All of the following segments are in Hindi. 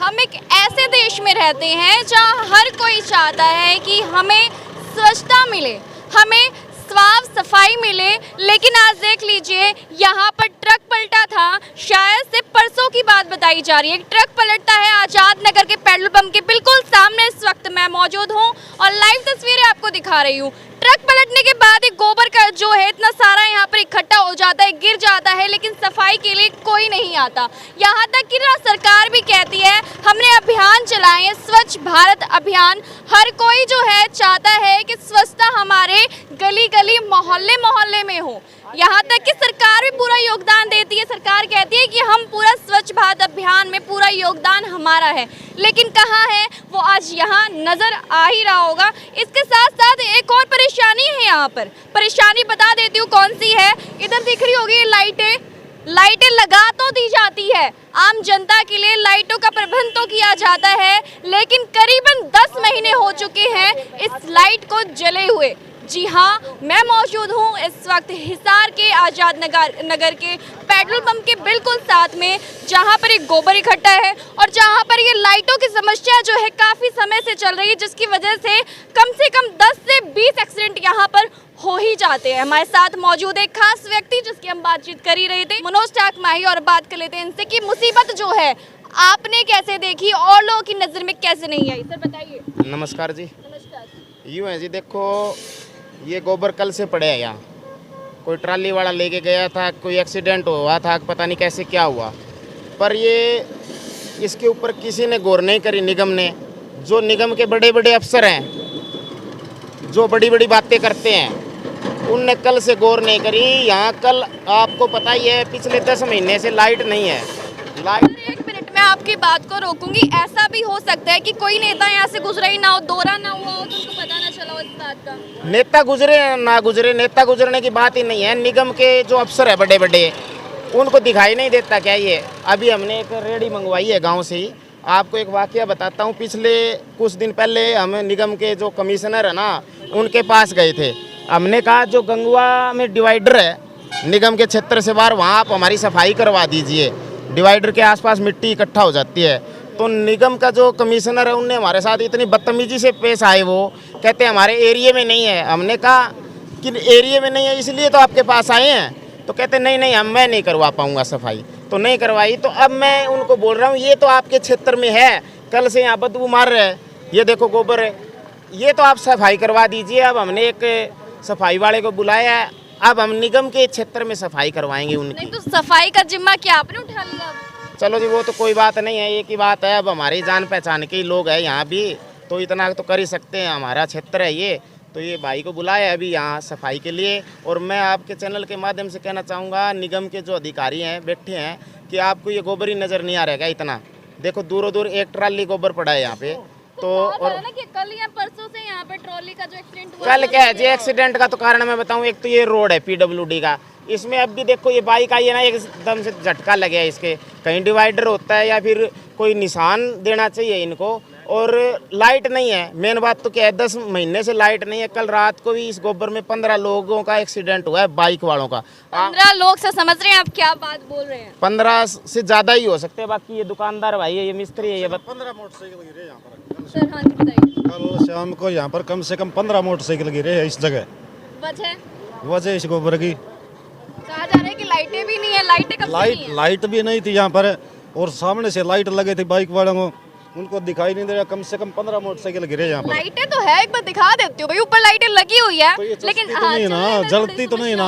हम एक ऐसे देश में रहते हैं जहां हर कोई चाहता है कि हमें स्वच्छता मिले, हमें साफ सफाई मिले, लेकिन आज देख लीजिए यहाँ पर ट्रक पलटा था। शायद से परसों की बात बताई जा रही है। एक ट्रक पलटता है आजाद नगर के पेट्रोल पंप के बिल्कुल सामने इस वक्त मैं मौजूद हूँ और लाइव तस्वीरें आपको दिखा रही हूँ। ट्रक पलटने के बाद एक गोबर का जो है इतना सारा यहाँ पर इकट्ठा हो जाता है, गिर जाता है, लेकिन सफाई के लिए कोई नहीं आता। यहाँ तक कि सरकार भी कहती है हमने अभियान चलाए हैं, स्वच्छ भारत अभियान। हर कोई जो है चाहता है कि स्वच्छता हमारे गली गली मोहल्ले मोहल्ले में हो। यहाँ तक कि सरकार भी पूरा योगदान देती है। सरकार कहती है कि हम पूरा स्वच्छ भारत अभियान में पूरा योगदान हमारा है, लेकिन कहाँ है वो आज यहाँ नजर आ ही रहा होगा। इसके साथ साथ एक और परेशानी है यहाँ पर। परेशानी बता देती हूँ कौन सी है। इधर दिख रही होगी लाइटें लगा तो दी जाती है, आम जनता के लिए लाइटों का प्रबंध तो किया जाता है, लेकिन करीबन 10 महीने हो चुके हैं इस लाइट को जले हुए। जी हाँ, मैं मौजूद हूँ इस वक्त हिसार के आजाद नगर के पेट्रोल पंप के बिल्कुल साथ में, जहाँ पर एक गोबर इकट्ठा है और जहाँ पर ये लाइटों की समस्या जो है काफ़ी समय से चल रही है, जिसकी वजह से कम 10 से 20 एक्सीडेंट यहाँ पर हो ही जाते हैं। हमारे साथ मौजूद एक खास व्यक्ति जिसकी हम बातचीत कर ही रहे थे, मनोज टाक माही, और बात कर लेते हैं इनसे कि मुसीबत जो है आपने कैसे देखी और लोगों की नज़र में कैसे नहीं आई। सर बताइए। नमस्कार जी। नमस्कार। यूँ है जी, देखो ये गोबर कल से पड़े है यहाँ। कोई ट्राली वाला लेके गया था, कोई एक्सीडेंट हुआ था, पता नहीं कैसे क्या हुआ, पर ये इसके ऊपर किसी ने गौर नहीं करी। निगम ने, जो निगम के बड़े बड़े अफसर हैं, जो बड़ी बड़ी बातें करते हैं, उनने कल से गौर नहीं करी। यहाँ कल आपको पता ही है पिछले 10 महीने से लाइट नहीं है। एक मिनट में आपकी बात को रोकूंगी। ऐसा भी हो सकता है कि कोई नेता यहाँ से गुजरा ही ना हो, दौरा ना हुआ हो, तो उनको पता ना चला हो इस बात का। नेता गुजरे ना गुजरे, नेता गुजरने की बात ही नहीं है। निगम के जो अफसर है बड़े बड़े, उनको दिखाई नहीं देता क्या? ये अभी हमने एक रेहड़ी मंगवाई है गाँव से ही। आपको एक वाकया बताता हूँ। पिछले कुछ दिन पहले हम निगम के जो कमिश्नर है ना, उनके पास गए थे। हमने कहा जो गंगवा में डिवाइडर है निगम के क्षेत्र से बाहर, वहाँ आप हमारी सफाई करवा दीजिए। डिवाइडर के आसपास मिट्टी इकट्ठा हो जाती है। तो निगम का जो कमिश्नर है उनने हमारे साथ इतनी बदतमीजी से पेश आए। वो कहते हैं हमारे एरिया में नहीं है। हमने कहा कि एरिया में नहीं है इसलिए तो आपके पास आए हैं। तो कहते नहीं मैं नहीं करवा पाऊँगा सफाई। तो नहीं करवाई। तो अब मैं उनको बोल रहा हूँ ये तो आपके क्षेत्र में है, कल से यहाँ बदबू मार रहे हैं, ये देखो गोबर है, ये तो आप सफाई करवा दीजिए। अब हमने एक सफाई वाले को बुलाया है, अब हम निगम के क्षेत्र में सफाई करवाएंगे उनकी। नहीं तो सफाई का जिम्मा क्या आपने उठा लिया? चलो जी, वो तो कोई बात नहीं है। एक ही बात है, अब हमारी जान पहचान के लोग हैं यहाँ भी, तो इतना तो कर ही सकते हैं। हमारा क्षेत्र है ये, तो ये भाई को बुलाया अभी यहाँ सफाई के लिए। और मैं आपके चैनल के माध्यम से कहना चाहूँगा, निगम के जो अधिकारी हैं बैठे हैं, कि आपको ये गोबर ही नज़र नहीं आ रहेगा। इतना देखो दूरों दूर एक ट्राली गोबर पड़ा है यहाँ पे। तो और ना कि कल या परसों से यहाँ पे ट्रॉली का जो एक्सीडेंट हुआ, कल क्या है जी एक्सीडेंट का तो कारण मैं बताऊँ। एक तो ये रोड है PWD का, इसमें अब भी देखो ये बाइक आई है ना, एकदम से झटका लगे है इसके। कहीं डिवाइडर होता है या फिर कोई निशान देना चाहिए इनको। और लाइट नहीं है। मेन बात तो क्या है, 10 महीने से लाइट नहीं है। कल रात को भी इस गोबर में 15 लोगों का एक्सीडेंट हुआ है, बाइक वालों का। 15 लोग से समझ रहे हैं आप क्या बात बोल रहे हैं? 15 से ज़्यादा ही हो सकते हैं। बाकी ये दुकानदार भाई है, ये मिस्त्री है, ये 15 मोटरसाइकिल गिरे यहाँ पर। सर हाँ जी बताइए। कल शाम को यहाँ पर कम से कम 15 मोटरसाइकिल गिरे हैं इस जगह। वजह इस गोबर की। कहा जा रहा है कि लाइटें भी नहीं है। लाइटें कब से नहीं है? लाइट भी नहीं थी यहाँ पर, और सामने से लाइट लगे थे बाइक वालों को, उनको दिखाई नहीं दे रहा। कम से कम 15 मोटरसाइकिल गिरे यहाँ पर। लाइटें तो है, एक बार दिखा देती हूँ भाई, ऊपर लाइटें लगी हुई है, तो लेकिन तो नहीं ना, जलती तो नहीं ना।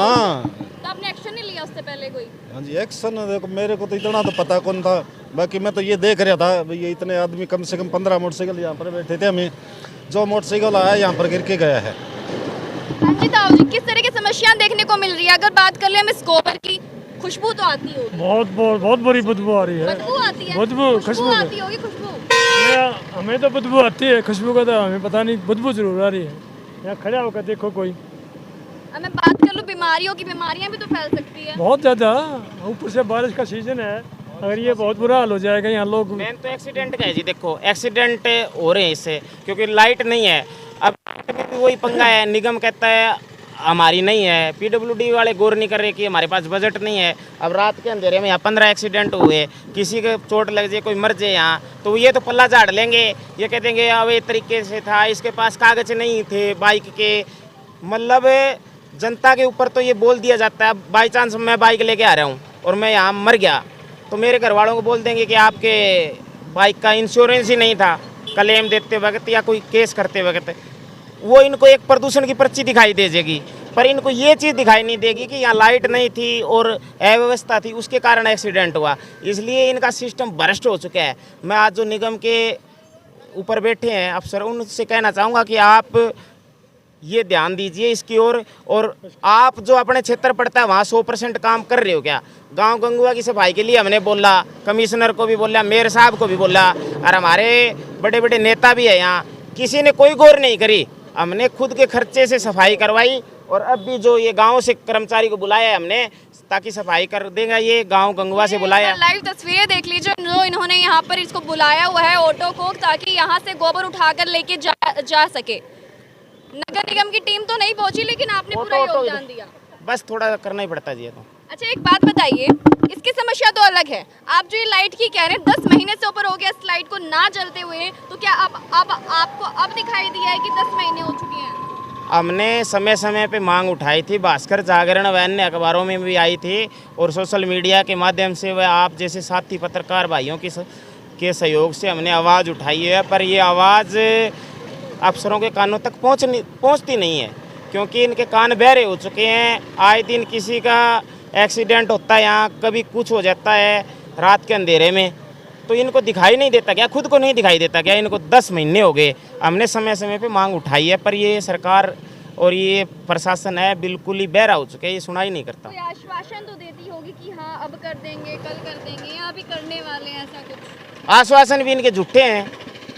तो आपने एक्शन नहीं लिया उससे पहले कोई? हाँ जी, एक्शन देखो, मेरे को तो इतना तो पता कौन था। बाकी मैं तो ये देख रहा था भाई, ये इतने आदमी, कम से कम 15 मोटरसाइकिल यहाँ पर बैठे थे। हमें जो मोटरसाइकिल आया यहाँ पर गिर के गया है। ताऊ जी, किस तरह की समस्या देखने को मिल रही है? अगर बात कर ले हम इस गोबर की, खुशबू तो आती होगी। बहुत बड़ी बदबू आ रही है। बदबू आती है? खुशबू आती होगी। खुशबू हमें तो बदबू आती है, खुशबू का तो हमें पता नहीं, बदबू जरूर आ रही है। यहाँ खड़ा होकर देखो कोई। अब मैं बात कर लूँ बीमारियों की, बीमारियाँ भी तो फैल सकती है बहुत ज़्यादा। ऊपर से बारिश का सीजन है, अगर ये बहुत बुरा हाल हो जाएगा यहाँ लोग। मेन तो एक्सीडेंट का है जी। देखो एक्सीडेंट हो रहे हैं इससे, क्योंकि लाइट नहीं है। अब वही पंगा है। निगम कहता है हमारी नहीं है, पीडब्ल्यूडी वाले गौर नहीं कर रहे कि हमारे पास बजट नहीं है। अब रात के अंधेरे में यहाँ 15 एक्सीडेंट हुए, किसी को चोट लग जाए, कोई मर जाए यहाँ, तो ये तो पल्ला झाड़ लेंगे, ये कह देंगे अब ये तरीके से था, इसके पास कागज नहीं थे बाइक के। मतलब जनता के ऊपर तो ये बोल दिया जाता है। बाई चांस मैं बाइक लेके आ रहा हूँ और मैं यहाँ मर गया तो मेरे घर वालों को बोल देंगे कि आपके बाइक का इंश्योरेंस ही नहीं था क्लेम देते वक्त या कोई केस करते वक्त। वो इनको एक प्रदूषण की पर्ची दिखाई दे जाएगी, पर इनको ये चीज़ दिखाई नहीं देगी कि यहाँ लाइट नहीं थी और अव्यवस्था थी, उसके कारण एक्सीडेंट हुआ। इसलिए इनका सिस्टम भ्रष्ट हो चुका है। मैं आज जो निगम के ऊपर बैठे हैं अफसर, उनसे कहना चाहूँगा कि आप ये ध्यान दीजिए इसकी ओर, और आप जो अपने क्षेत्र पड़ता है वहाँ 100% काम कर रहे हो क्या? गांव गंगुआ की सफाई के लिए हमने बोला, कमिश्नर को भी बोला, मेयर साहब को भी बोला, और हमारे बड़े बड़े नेता भी है यहाँ, किसी ने कोई गौर नहीं करी। हमने खुद के खर्चे से सफाई करवाई और अब भी जो ये गांव से कर्मचारी को बुलाया है हमने ताकि सफाई कर देगा, ये गांव गंगवा से बुलाया। लाइव तस्वीरें देख लीजिए जो इन्होंने यहाँ पर इसको बुलाया हुआ है ऑटो को, ताकि यहाँ से गोबर उठाकर लेके जा सके। नगर निगम की टीम तो नहीं पहुंची, लेकिन आपने पूरा योगदान दिया। बस थोड़ा करना ही पड़ता जी ये तो। अच्छा एक बात बताइए, इसकी समस्या तो अलग है, आप जो ये लाइट की कह रहे हैं 10 महीने से ऊपर हो गया इस लाइट को ना जलते हुए, तो क्या अब आपको अब दिखाई दिया है कि 10 महीने हो चुके हैं? हमने समय समय पे मांग उठाई थी, भास्कर जागरण व अन्य अखबारों में भी आई थी और सोशल मीडिया के माध्यम से वह आप जैसे साथी पत्रकार भाइयों के सहयोग से हमने आवाज़ उठाई है, पर ये आवाज़ अफसरों के कानों तक पहुंचती नहीं है, क्योंकि इनके कान बहरे हो चुके हैं। आए दिन किसी का एक्सीडेंट होता है यहाँ, कभी कुछ हो जाता है रात के अंधेरे में, तो इनको दिखाई नहीं देता क्या? खुद को नहीं दिखाई देता क्या? इनको 10 महीने हो गए, हमने समय समय पे मांग उठाई है, पर ये सरकार और ये प्रशासन है बिल्कुल ही बहरा हो चुके हैं, ये सुनाई नहीं करता। कोई आश्वासन तो देती होगी कि हाँ अब कर देंगे, कल कर देंगे, या अभी करने वाले हैं, ऐसा कुछ? आश्वासन भी इनके झूठे हैं,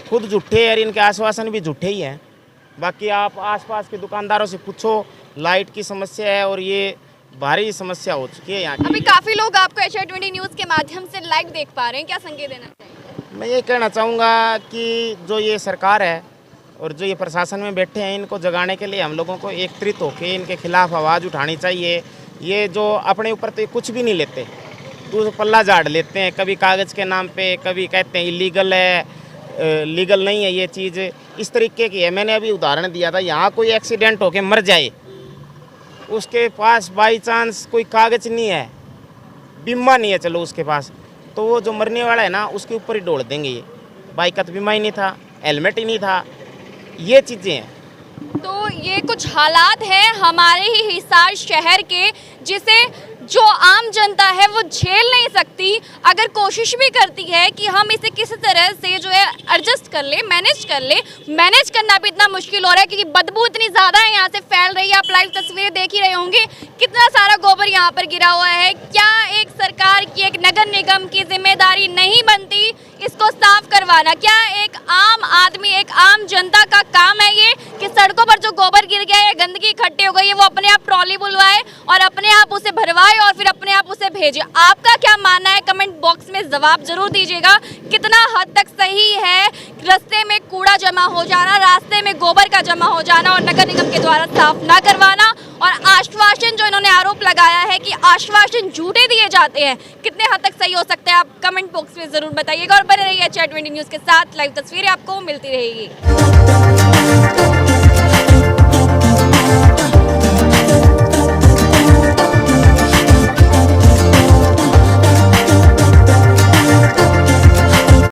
खुद झूठे हैं और इनके आश्वासन भी झूठे ही हैं। बाकी आप आसपास के दुकानदारों से पूछो, लाइट की समस्या है और ये भारी समस्या हो चुकी है यहाँ की। अभी काफ़ी लोग आपको HI20 न्यूज़ के माध्यम से लाइव देख पा रहे हैं, क्या संकेत देना चाहिए? मैं ये कहना चाहूँगा कि जो ये सरकार है और जो ये प्रशासन में बैठे हैं, इनको जगाने के लिए हम लोगों को एकत्रित होकर इनके खिलाफ आवाज़ उठानी चाहिए। ये जो अपने ऊपर तो कुछ भी नहीं लेते, तो पल्ला झाड़ लेते हैं, कभी कागज़ के नाम पे, कभी कहते हैं इलीगल है, लीगल नहीं है ये चीज़, इस तरीके की है। मैंने अभी उदाहरण दिया था, यहाँ कोई एक्सीडेंट होके मर जाए, उसके पास बाई चांस कोई कागज़ नहीं है, बीमा नहीं है, चलो उसके पास, तो वो जो मरने वाला है ना उसके ऊपर ही डोल देंगे। ये बाइक का तो बीमा ही नहीं था, हेलमेट ही नहीं था, ये चीज़ें हैं। तो ये कुछ हालात हैं हमारे ही हिसार शहर के, जिसे जो आम जनता है वो झेल नहीं सकती। अगर कोशिश भी करती है कि हम इसे किसी तरह से जो है एडजस्ट कर ले, मैनेज करना भी इतना मुश्किल हो रहा है, क्योंकि बदबू इतनी ज़्यादा है यहाँ से फैल रही है। आप लाइव तस्वीरें देख ही रहे होंगे, कितना सारा गोबर यहाँ पर गिरा हुआ है। क्या एक सरकार की, एक नगर निगम की जिम्मेदारी नहीं बनती इसको साफ करवाना? क्या एक आम आदमी, एक आम जनता का काम है ये कि सड़कों पर जो गोबर गिर गया है, गंदगी इकट्ठी हो गई है, वो अपने आप ट्रॉली बुलवाए और अपने आप उसे भरवाए और फिर अपने आप उसे भेजे? आपका क्या मानना है? कमेंट बॉक्स में जवाब जरूर दीजिएगा। कितना हद तक सही है रास्ते में कूड़ा जमा हो जाना, रास्ते में गोबर का जमा हो जाना और नगर निगम के द्वारा साफ ना करवाना, और आश्वासन जो इन्होंने आरोप लगाया है कि आश्वासन झूठे दिए जाते हैं, कितने हद तक सही हो सकते हैं? आप कमेंट बॉक्स में जरूर बताइएगा और बने रहिए HI20 न्यूज़ के साथ। लाइव तस्वीरें आपको मिलती रहेगी।